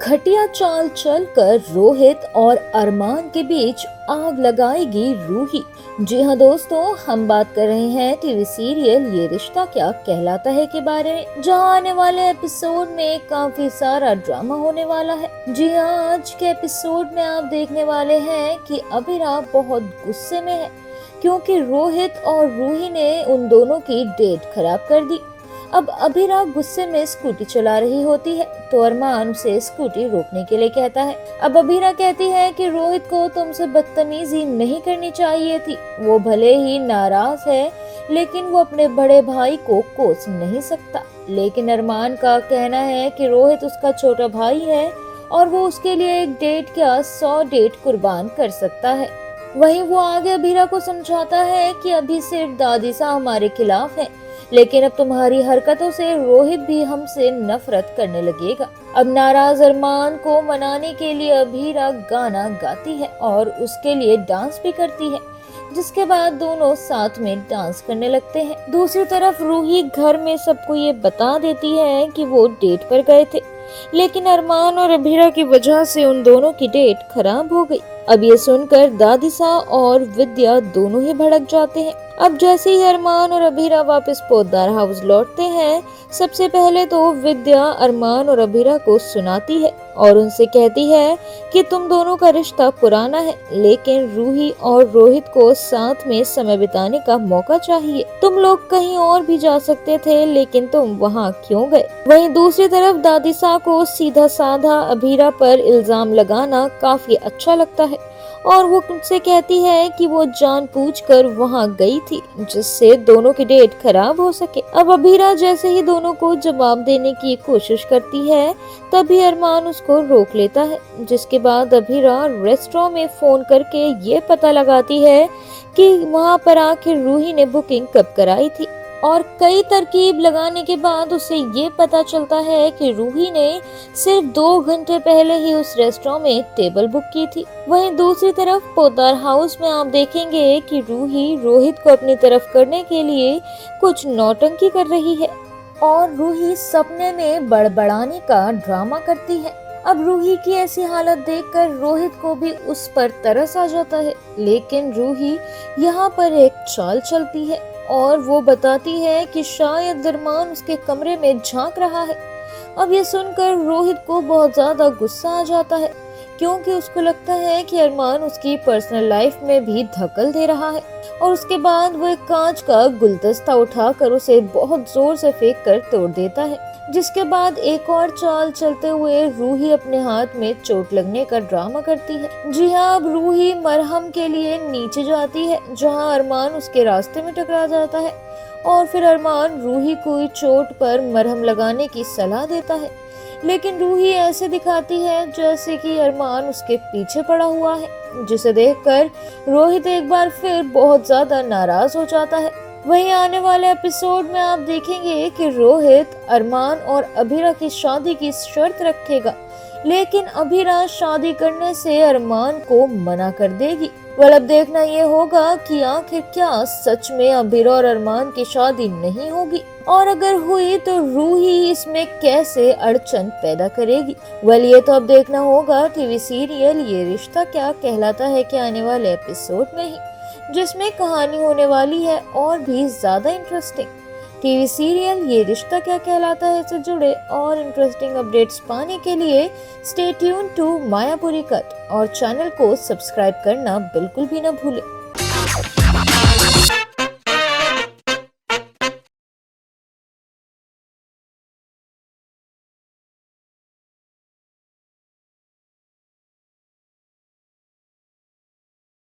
घटिया चाल चलकर रोहित और अरमान के बीच आग लगाएगी रूही। जी हाँ दोस्तों, हम बात कर रहे हैं टीवी सीरियल ये रिश्ता क्या कहलाता है के बारे में, जहाँ आने वाले एपिसोड में काफी सारा ड्रामा होने वाला है। जी हाँ, आज के एपिसोड में आप देखने वाले हैं कि अभिराम बहुत गुस्से में है क्योंकि रोहित और रूही ने उन दोनों की डेट खराब कर दी। अब अभिरा गुस्से में स्कूटी चला रही होती है तो अरमान उसे स्कूटी रोकने के लिए कहता है। अब अभिरा कहती है कि रोहित को तुमसे बदतमीजी नहीं करनी चाहिए थी। वो भले ही नाराज है लेकिन वो अपने बड़े भाई को कोस नहीं सकता। लेकिन अरमान का कहना है कि रोहित उसका छोटा भाई है और वो उसके लिए एक डेट क्या 100 डेट कुर्बान कर सकता है। वहीं वो आगे अभिरा को समझाता है कि अभी सिर्फ दादी सा हमारे खिलाफ है, लेकिन अब तुम्हारी हरकतों से रोहित भी हमसे नफरत करने लगेगा। अब नाराज अरमान को मनाने के लिए अभीरा गाना गाती है और उसके लिए डांस भी करती है, जिसके बाद दोनों साथ में डांस करने लगते हैं। दूसरी तरफ रूही घर में सबको ये बता देती है कि वो डेट पर गए थे, लेकिन अरमान और अभीरा की वजह से उन दोनों की डेट खराब हो गई। अब ये सुनकर दादिसा और विद्या दोनों ही भड़क जाते हैं। अब जैसे ही अरमान और अभीरा वापस पोद्दार हाउस लौटते हैं, सबसे पहले तो विद्या अरमान और अभीरा को सुनाती है और उनसे कहती है कि तुम दोनों का रिश्ता पुराना है, लेकिन रूही और रोहित को साथ में समय बिताने का मौका चाहिए। तुम लोग कहीं और भी जा सकते थे, लेकिन तुम वहाँ क्यों गए? वहीं दूसरी तरफ दादिसा को सीधा साधा अभीरा पर इल्जाम लगाना काफी अच्छा लगता है और वो उनसे कहती है कि वो जानबूझकर वहाँ गई थी जिससे दोनों की डेट खराब हो सके। अब अभीरा जैसे ही दोनों को जवाब देने की कोशिश करती है, तभी अरमान उसको रोक लेता है, जिसके बाद अभीरा रेस्टोरेंट में फोन करके ये पता लगाती है कि वहाँ पर आखिर रूही ने बुकिंग कब कराई थी। और कई तरकीब लगाने के बाद उसे ये पता चलता है कि रूही ने सिर्फ 2 घंटे पहले ही उस रेस्टोरेंट में टेबल बुक की थी। वहीं दूसरी तरफ पोद्दार हाउस में आप देखेंगे कि रूही रोहित को अपनी तरफ करने के लिए कुछ नौटंकी कर रही है और रूही सपने में बड़बड़ाने का ड्रामा करती है। अब रूही की ऐसी हालत देखकर रोहित को भी उस पर तरस आ जाता है, लेकिन रूही यहाँ पर एक चाल चलती है और वो बताती है कि शायद अरमान उसके कमरे में झांक रहा है। अब ये सुनकर रोहित को बहुत ज्यादा गुस्सा आ जाता है क्योंकि उसको लगता है कि अरमान उसकी पर्सनल लाइफ में भी दखल दे रहा है। और उसके बाद वो एक कांच का गुलदस्ता उठाकर उसे बहुत जोर से फेंक कर तोड़ देता है, जिसके बाद एक और चाल चलते हुए रूही अपने हाथ में चोट लगने का ड्रामा करती है। जी हाँ, अब रूही मरहम के लिए नीचे जाती है जहाँ अरमान उसके रास्ते में टकरा जाता है और फिर अरमान रूही को चोट पर मरहम लगाने की सलाह देता है, लेकिन रूही ऐसे दिखाती है जैसे कि अरमान उसके पीछे पड़ा हुआ है, जिसे देखकर रोहित एक बार फिर बहुत ज्यादा नाराज हो जाता है। वहीं आने वाले एपिसोड में आप देखेंगे कि रोहित अरमान और अभीरा की शादी की शर्त रखेगा, लेकिन अभीरा शादी करने से अरमान को मना कर देगी। अब देखना ये होगा कि आखिर क्या सच में अभीरा और अरमान की शादी नहीं होगी, और अगर हुई तो रूही इसमें कैसे अड़चन पैदा करेगी। ये तो अब देखना होगा टीवी सीरियल ये रिश्ता क्या कहलाता है के आने वाले एपिसोड में ही, जिसमें कहानी होने वाली है और भी ज्यादा इंटरेस्टिंग। टीवी सीरियल ये रिश्ता क्या कहलाता है से जुड़े और इंटरेस्टिंग अपडेट्स पाने के लिए stay tune to Mayapuri cut और चैनल को सब्सक्राइब करना बिल्कुल भी न भूलें।